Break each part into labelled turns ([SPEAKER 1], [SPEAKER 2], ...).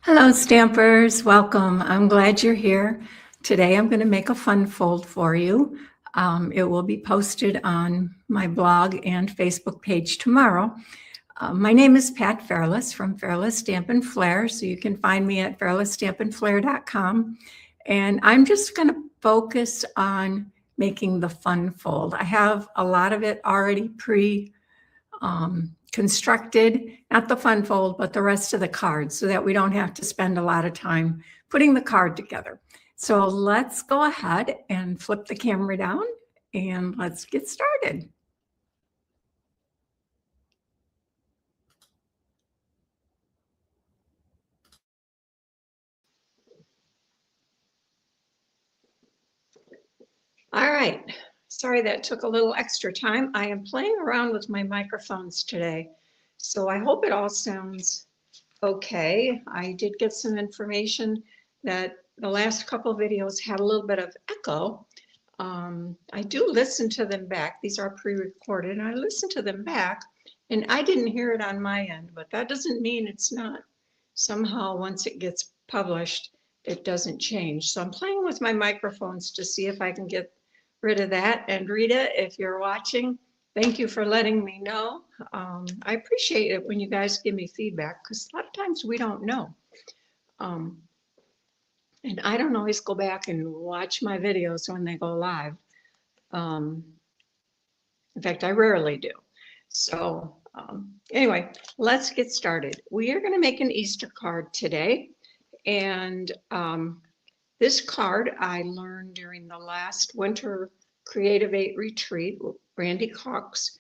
[SPEAKER 1] Hello, Stampers. Welcome. I'm glad you're here. Today I'm going to make a fun fold for you. It will be posted on my blog and Facebook page tomorrow. My name is Pat Fairless from Fairless Stamp and Flair, so you can find me at fairlessstampandflair.com. And I'm just going to focus on making the fun fold. I have a lot of it already constructed, not the fun fold, but the rest of the cards, so that we don't have to spend a lot of time putting the card together. So let's go ahead and flip the camera down and let's get started. All right. Sorry that took a little extra time. I am playing around with my microphones today, so I hope it all sounds okay. I did get some information that the last couple of videos had a little bit of echo. I do listen to them back. These are pre-recorded, and I listen to them back, and I didn't hear it on my end, but that doesn't mean it's not. Somehow, once it gets published, it doesn't change. So I'm playing with my microphones to see if I can get rid of that. And Rita, if you're watching, thank you for letting me know. I appreciate it when you guys give me feedback, because a lot of times we don't know. And I don't always go back and watch my videos when they go live. In fact, I rarely do. So anyway, let's get started. We are going to make an Easter card today. And this card I learned during the last winter Creative 8 retreat. Randy Cox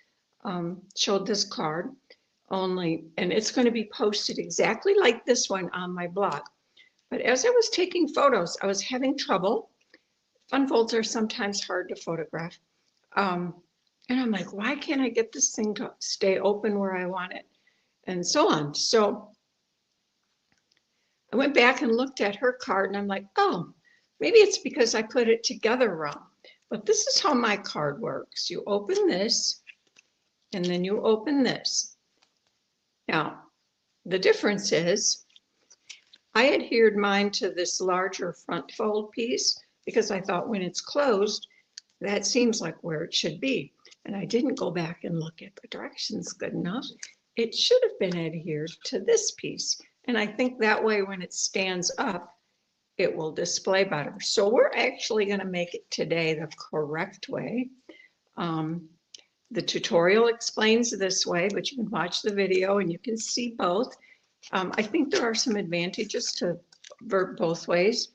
[SPEAKER 1] showed this card only, and it's going to be posted exactly like this one on my blog. But as I was taking photos, I was having trouble. Fun folds are sometimes hard to photograph. And I'm like, why can't I get this thing to stay open where I want it? And so on. So I went back and looked at her card and I'm like, oh, maybe it's because I put it together wrong. But this is how my card works. You open this and then you open this. Now, the difference is I adhered mine to this larger front fold piece because I thought when it's closed, that seems like where it should be. And I didn't go back and look at the directions good enough. It should have been adhered to this piece. And I think that way when it stands up, it will display better. So we're actually going to make it today the correct way. The tutorial explains this way, but you can watch the video and you can see both. I think there are some advantages to both ways.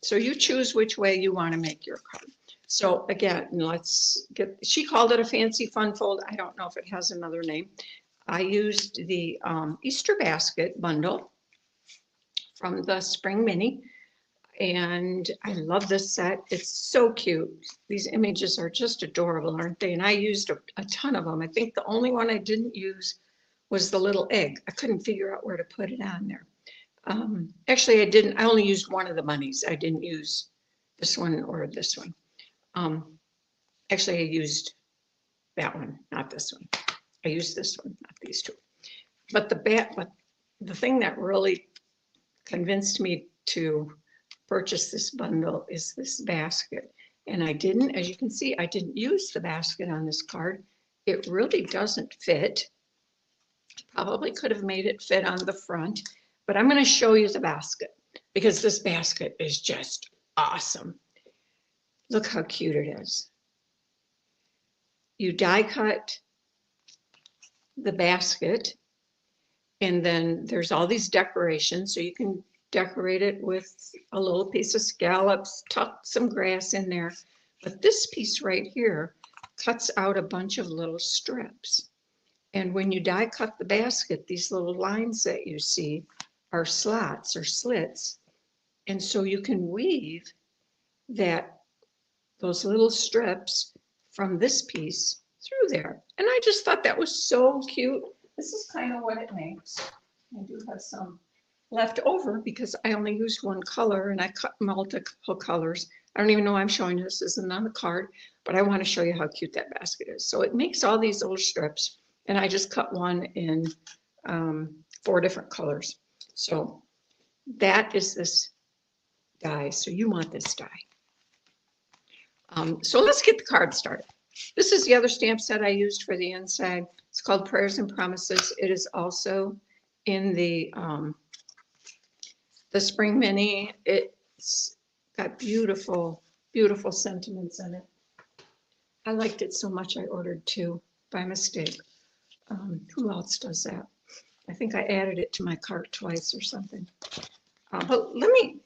[SPEAKER 1] So you choose which way you want to make your card. So again, let's get, she called it a fancy fun fold. I don't know if it has another name. I used the Easter basket bundle from the Spring Mini. And I love this set. It's so cute. These images are just adorable, aren't they? And I used a ton of them. I think the only one I didn't use was the little egg. I couldn't figure out where to put it on there. Actually, I only used one of the bunnies. I didn't use this one or this one. Actually, I used that one, not this one. I used this one, not these two. But the thing that really convinced me to purchase this bundle is this basket. And I didn't, as you can see, I didn't use the basket on this card. It really doesn't fit. Probably could have made it fit on the front, but I'm going to show you the basket because this basket is just awesome. Look how cute it is. You die cut the basket, and then there's all these decorations, so you can decorate it with a little piece of scallops, tuck some grass in there. But this piece right here cuts out a bunch of little strips. And when you die cut the basket, these little lines that you see are slots or slits. And so you can weave those little strips from this piece through there. And I just thought that was so cute. This is kind of what it makes. I do have some left over because I only used one color and I cut multiple colors. I don't even know why I'm showing you this. This isn't on the card, but I want to show you how cute that basket is. So it makes all these little strips, and I just cut one in 4 different colors. So that is this die. So you want this die. So let's get the card started. This is the other stamp set I used for the inside. It's called Prayers and Promises. It is also in the Spring Mini. It's got beautiful, beautiful sentiments in it. I liked it so much I ordered two by mistake. Who else does that? I think I added it to my cart twice or something. But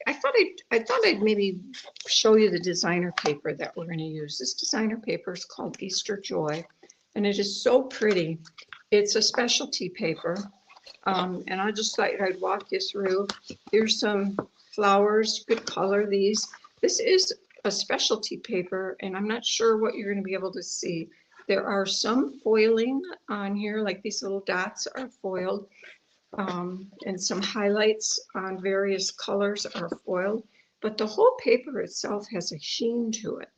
[SPEAKER 1] I thought I'd maybe show you the designer paper that we're going to use. This designer paper is called Easter Joy, and it is so pretty. It's a specialty paper, and I just thought I'd walk you through. Here's some flowers. You could color these. This is a specialty paper, and I'm not sure what you're going to be able to see. There are some foiling on here, like these little dots are foiled. And some highlights on various colors are foiled, but the whole paper itself has a sheen to it.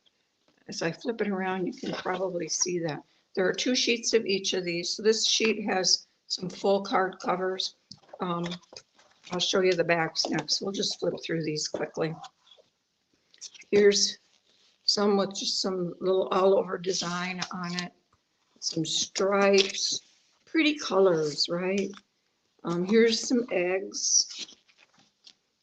[SPEAKER 1] As I flip it around, you can probably see that. There are 2 sheets of each of these. So this sheet has some full card covers. I'll show you the backs next. We'll just flip through these quickly. Here's some with just some little all over design on it. Some stripes, pretty colors, right? Here's some eggs,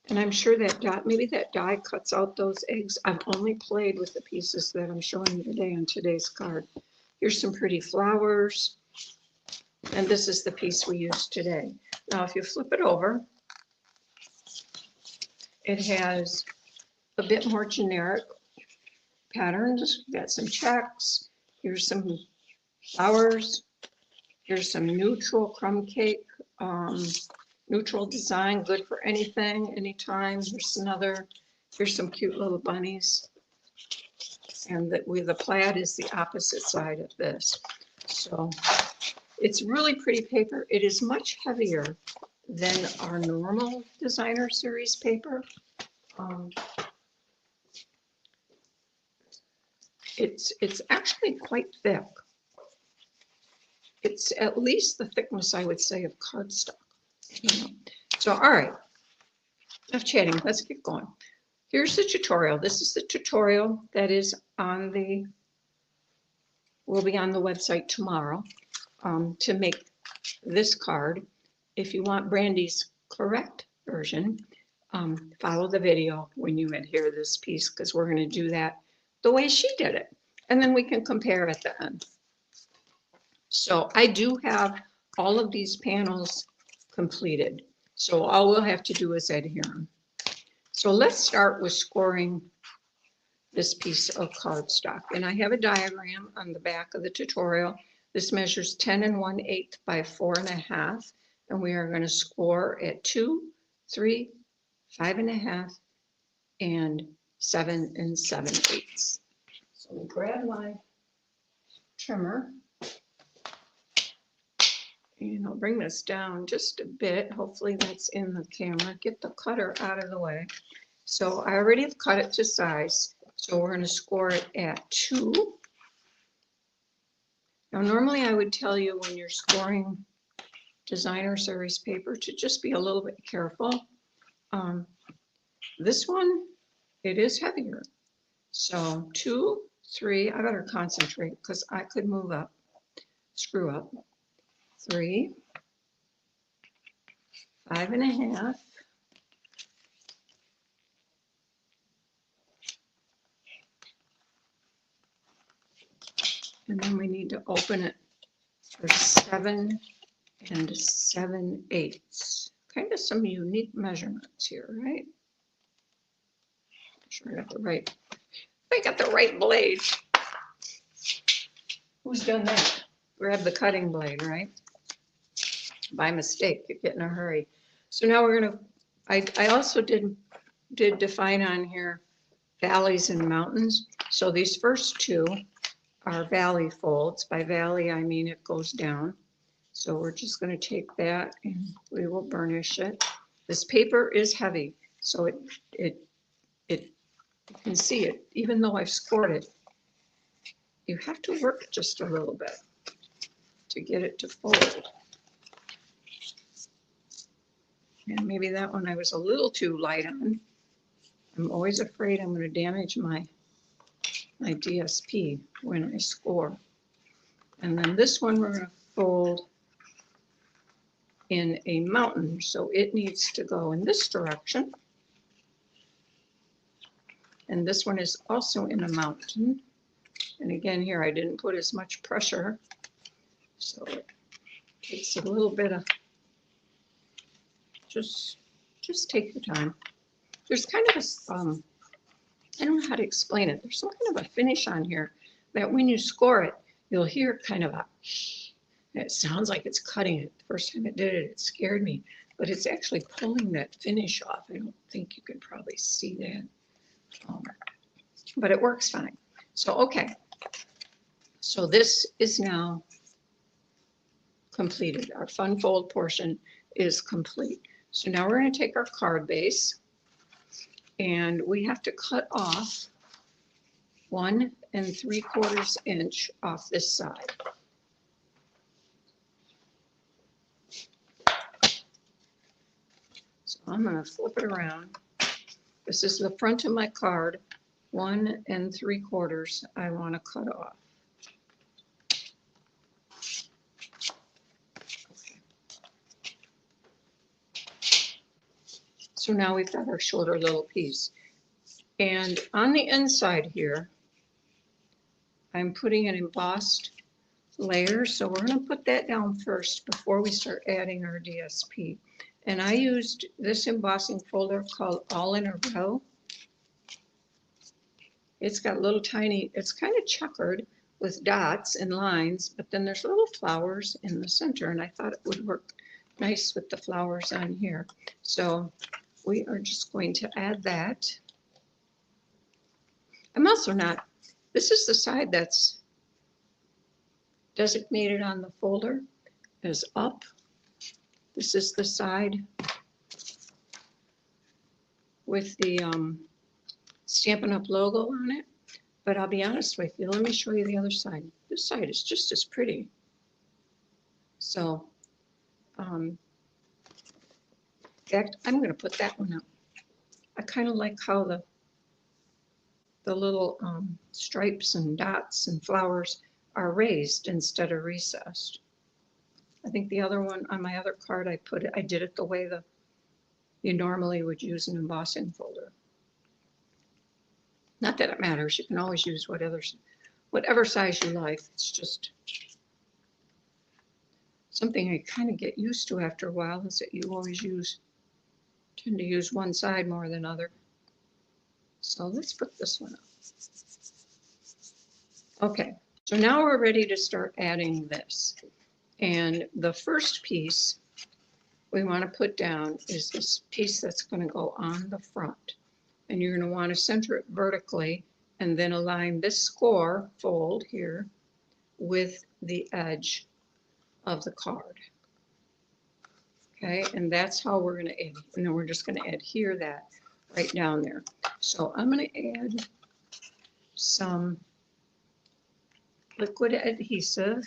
[SPEAKER 1] and I'm sure that maybe that die cuts out those eggs. I've only played with the pieces that I'm showing you today on today's card. Here's some pretty flowers, and this is the piece we used today. Now, if you flip it over, it has a bit more generic patterns. We've got some checks. Here's some flowers. Here's some neutral crumb cake. Neutral design, good for anything, anytime. Here's some cute little bunnies. And the plaid is the opposite side of this. So it's really pretty paper. It is much heavier than our normal designer series paper. It's actually quite thick. It's at least the thickness, I would say, of cardstock. So, all right, enough chatting. Let's get going. Here's the tutorial. This is the tutorial that is will be on the website tomorrow to make this card. If you want Brandy's correct version, follow the video when you adhere this piece, because we're going to do that the way she did it. And then we can compare at the end. So I do have all of these panels completed. So all we'll have to do is adhere them. So let's start with scoring this piece of cardstock. And I have a diagram on the back of the tutorial. This measures 10 1/8 by 4 1/2. And we are going to score at 2, 3, 5 1/2, and 7 7/8. So we grab my trimmer. And I'll bring this down just a bit. Hopefully that's in the camera. Get the cutter out of the way. So I already have cut it to size. So we're going to score it at 2. Now, normally I would tell you when you're scoring designer series paper to just be a little bit careful. This one, it is heavier. So 2, 3, I better concentrate because I could move up, screw up. 3, 5 1/2, and then we need to open it for 7 7/8. Kind of some unique measurements here, right? Make sure I got the right blade. Who's done that? Grab the cutting blade, right? By mistake, you get in a hurry. So now we're going to, I also did define on here valleys and mountains. So these first 2 are valley folds. By valley, I mean it goes down. So we're just going to take that and we will burnish it. This paper is heavy, so you can see it, even though I've scored it, you have to work just a little bit to get it to fold. And maybe that one I was a little too light on. I'm always afraid I'm going to damage my DSP when I score. And then this one we're going to fold in a mountain, so it needs to go in this direction. And this one is also in a mountain. And again, here I didn't put as much pressure, so it takes a little bit of, just take your time. There's kind of a, I don't know how to explain it. There's some kind of a finish on here that when you score it, you'll hear kind of a, it sounds like it's cutting it. The first time it did it, it scared me, but it's actually pulling that finish off. I don't think you can probably see that, but it works fine. So, okay. So this is now completed. Our fun fold portion is complete. So now we're going to take our card base and we have to cut off 1 3/4 inch off this side. So I'm going to flip it around. This is the front of my card. 1 3/4 I want to cut off. So now we've got our shorter little piece. And on the inside here, I'm putting an embossed layer. So we're going to put that down first before we start adding our DSP. And I used this embossing folder called All in a Row. It's got little tiny, it's kind of checkered with dots and lines, but then there's little flowers in the center. And I thought it would work nice with the flowers on here. So we are just going to add that. I'm also not, this is the side that's designated on the folder as up. This is the side with the Stampin' Up! Logo on it. But I'll be honest with you, let me show you the other side. This side is just as pretty. So, in fact, I'm going to put that one up. I kind of like how the little stripes and dots and flowers are raised instead of recessed. I think the other one on my other card, I did it the way you normally would use an embossing folder. Not that it matters. You can always use whatever size you like. It's just something I kind of get used to after a while, is that you always tend to use one side more than other. So let's put this one up. Okay, so now we're ready to start adding this. And the first piece we want to put down is this piece that's going to go on the front. And you're going to want to center it vertically and then align this score fold here with the edge of the card. Okay, and that's how we're going to add, and then we're just going to adhere that right down there. So I'm going to add some liquid adhesive.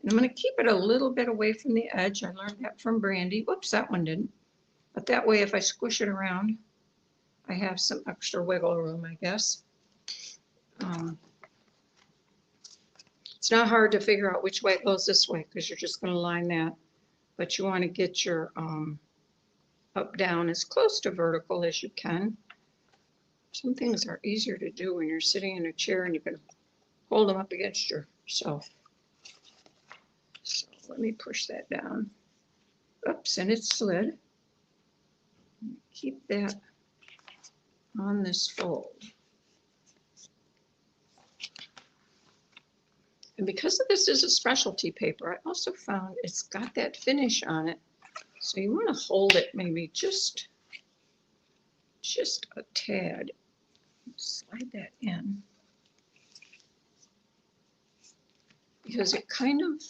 [SPEAKER 1] And I'm going to keep it a little bit away from the edge. I learned that from Brandy. Whoops, that one didn't. But that way, if I squish it around, I have some extra wiggle room, I guess. It's not hard to figure out which way it goes this way, because you're just going to line that. But you want to get your up down as close to vertical as you can. Some things are easier to do when you're sitting in a chair and you can hold them up against yourself. So let me push that down. Oops, and it slid. Keep that on this fold. And because this is a specialty paper, I also found it's got that finish on it. So you want to hold it maybe just a tad. Slide that in. Because it kind of,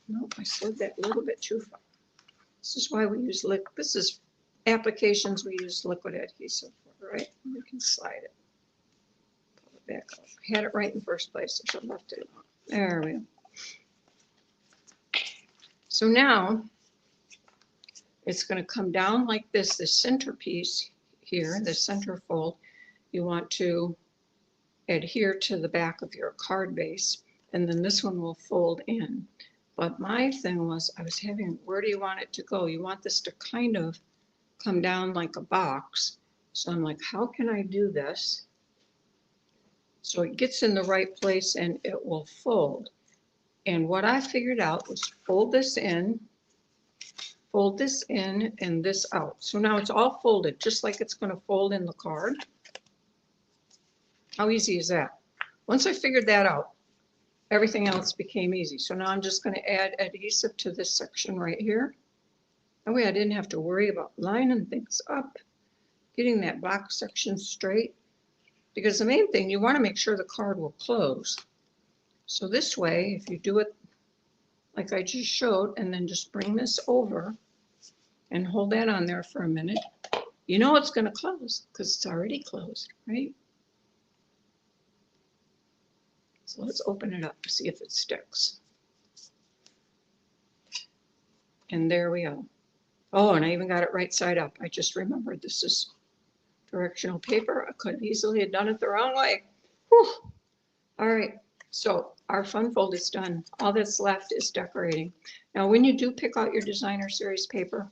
[SPEAKER 1] nope, I slid that a little bit too far. This is why we use this is applications we use liquid adhesive for, right? We can slide it. Pull it back up. Had it right in the first place. I should have left it on. There we go. So now it's going to come down like this, the centerpiece here, the center fold. You want to adhere to the back of your card base, and then this one will fold in. But my thing was, I was having, where do you want it to go? You want this to kind of come down like a box. So I'm like, how can I do this so it gets in the right place and it will fold? And what I figured out was fold this in, and this out. So now it's all folded, just like it's going to fold in the card. How easy is that? Once I figured that out, everything else became easy. So now I'm just going to add adhesive to this section right here. That way I didn't have to worry about lining things up, getting that box section straight. Because the main thing, you want to make sure the card will close. So this way, if you do it like I just showed, and then just bring this over and hold that on there for a minute, you know it's going to close because it's already closed, right? So let's open it up to see if it sticks. And there we go. Oh, and I even got it right side up. I just remembered this is directional paper. I could easily have done it the wrong way. Whew. All right, so our fun fold is done. All that's left is decorating. Now, when you do pick out your designer series paper,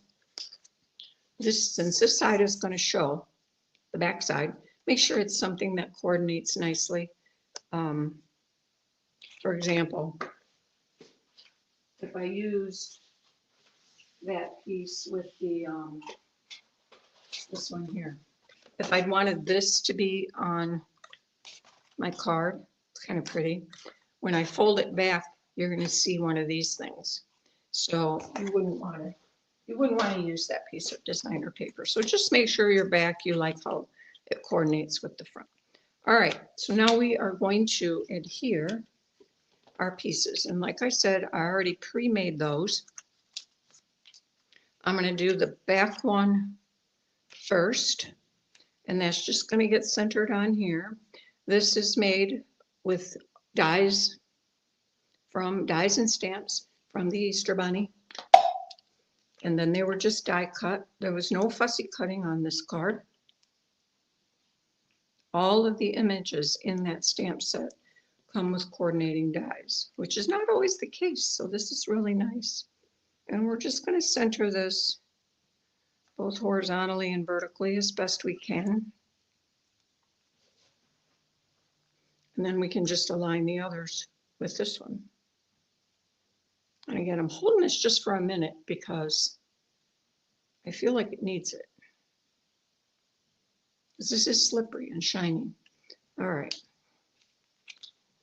[SPEAKER 1] since this side is going to show the back side, make sure it's something that coordinates nicely. For example, if I use that piece with the this one here, if I'd wanted this to be on my card, it's kind of pretty. When I fold it back, you're going to see one of these things. So you wouldn't want to use that piece of designer paper. So just make sure your back, you like how it coordinates with the front. All right, so now we are going to adhere our pieces. And like I said, I already pre-made those. I'm going to do the back one first, and that's just going to get centered on here. This is made with dies and stamps from the Easter Bunny. And then they were just die cut. There was no fussy cutting on this card. All of the images in that stamp set come with coordinating dies, which is not always the case. So this is really nice. And we're just going to center this both horizontally and vertically as best we can. And then we can just align the others with this one. And again, I'm holding this just for a minute because I feel like it needs it. This is slippery and shiny. All right.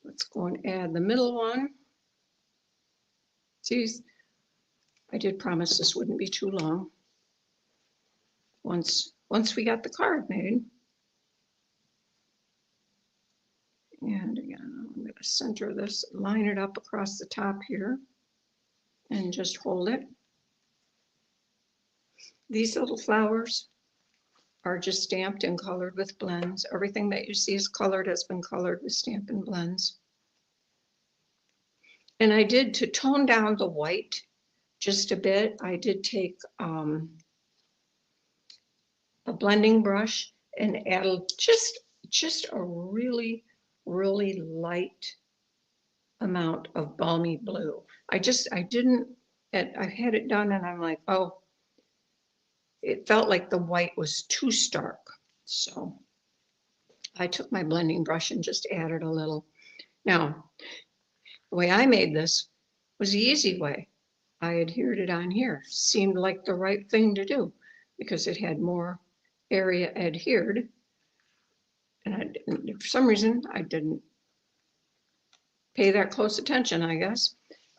[SPEAKER 1] Let's go and add the middle one. See, I did promise this wouldn't be too long. Once we got the card made. And again, I'm going to center this, line it up across the top here, and just hold it. These little flowers are just stamped and colored with blends. Everything that you see is colored has been colored with Stampin' Blends. And I did, to tone down the white just a bit, I did take a blending brush and add just a really light amount of balmy blue. I had it done and I'm like, oh, it felt like the white was too stark. So I took my blending brush and just added a little. Now, the way I made this was the easy way. I adhered it on here. Seemed like the right thing to do because it had more area adhered. And for some reason, I didn't pay that close attention, I guess.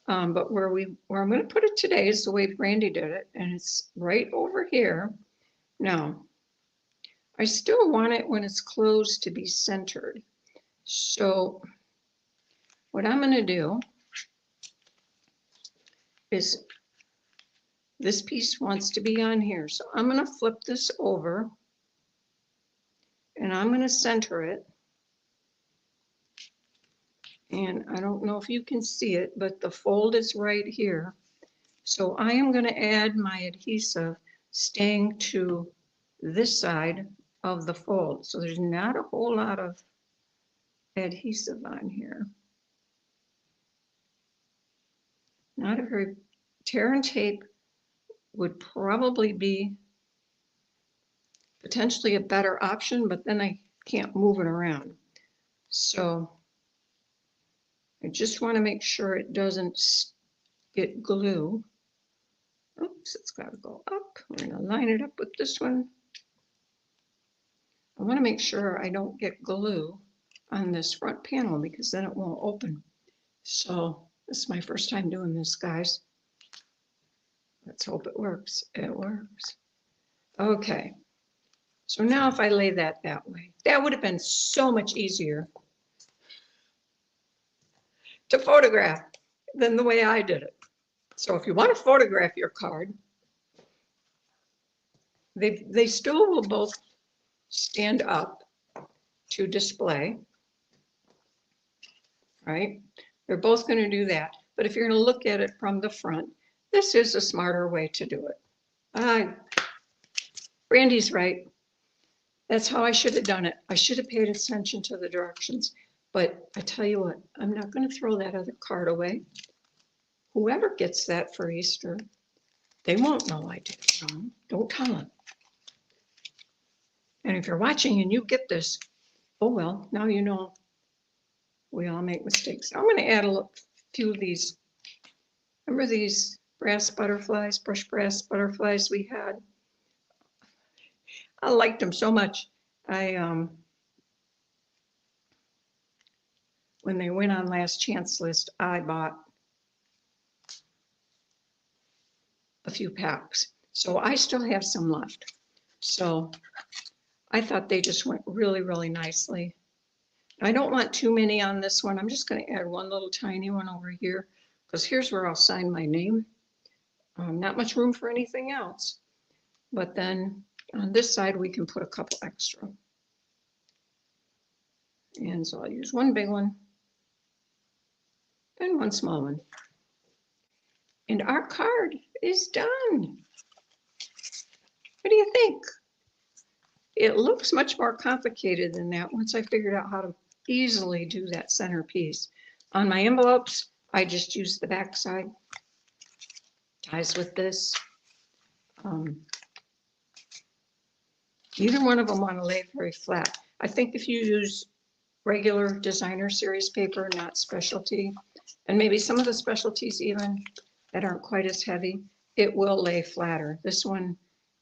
[SPEAKER 1] But where I'm going to put it today is the way Brandy did it, and it's right over here. Now, I still want it when it's closed to be centered. So what I'm going to do is this piece wants to be on here. So I'm going to flip this over and I'm going to center it. And I don't know if you can see it, but the fold is right here. So I am going to add my adhesive staying to this side of the fold. So there's not a whole lot of adhesive on here. Not a very, tear and tape would probably be potentially a better option, but then I can't move it around. So I just want to make sure it doesn't get glue. Oops, it's got to go up. We're going to line it up with this one. I want to make sure I don't get glue on this front panel because then it won't open. So this is my first time doing this, guys. Let's hope it works. It works. Okay. So now if I lay that way, that would have been so much easier to photograph than the way I did it. So if you want to photograph your card, they still will both stand up to display, right? They're both going to do that. But if you're going to look at it from the front, this is a smarter way to do it. Brandy's right. That's how I should have done it. I should have paid attention to the directions. But I tell you what, I'm not going to throw that other card away. Whoever gets that for Easter, they won't know I did it wrong. Don't tell them. And if you're watching and you get this, oh well, now you know we all make mistakes. I'm going to add a few of these. Remember these brass butterflies, brush brass butterflies we had? I liked them so much. When they went on last chance list, I bought a few packs. So I still have some left. So I thought they just went really, really nicely. I don't want too many on this one. I'm just going to add one little tiny one over here because here's where I'll sign my name. Not much room for anything else. But then on this side, we can put a couple extra. And so I'll use one big one and one small one. And our card is done. What do you think? It looks much more complicated than that once I figured out how to easily do that centerpiece. On my envelopes, I just use the back side. Ties with this. Neither one of them want to lay very flat. I think if you use regular designer series paper, not specialty, and maybe some of the specialties even that aren't quite as heavy, it will lay flatter. This one,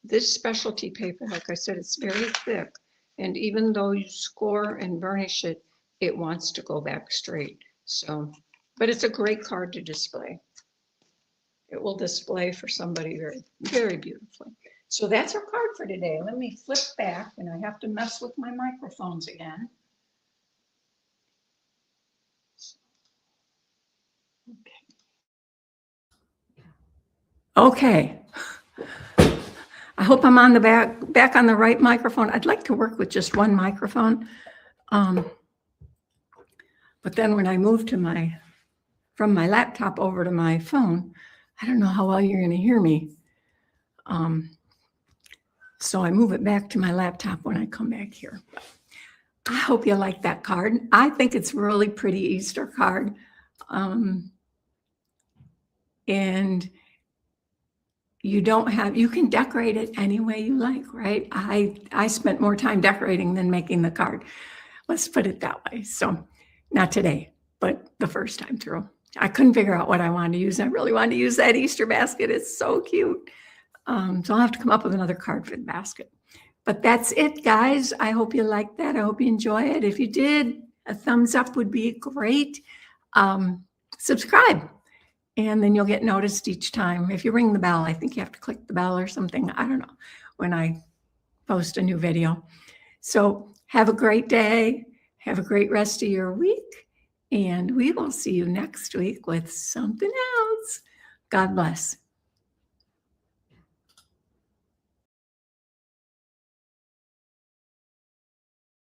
[SPEAKER 1] this specialty paper, like I said, it's very thick. And even though you score and burnish it, it wants to go back straight. So, but it's a great card to display. It will display for somebody very, very beautifully. So that's our card for today. Let me flip back, and I have to mess with my microphones again. Okay. I hope I'm on the back on the right microphone. I'd like to work with just one microphone. But then when I move to from my laptop over to my phone, I don't know how well you're going to hear me. So I move it back to my laptop when I come back here. I hope you like that card. I think it's a really pretty Easter card. And you can decorate it any way you like, right? I spent more time decorating than making the card. Let's put it that way. So not today, but the first time through. I couldn't figure out what I wanted to use. I really wanted to use that Easter basket. It's so cute. So I'll have to come up with another card for the basket. But that's it, guys. I hope you liked that. I hope you enjoy it. If you did, a thumbs up would be great. Subscribe, and then you'll get noticed each time. If you ring the bell, I think you have to click the bell or something. I don't know, when I post a new video. So have a great day. Have a great rest of your week. And we will see you next week with something else. God bless.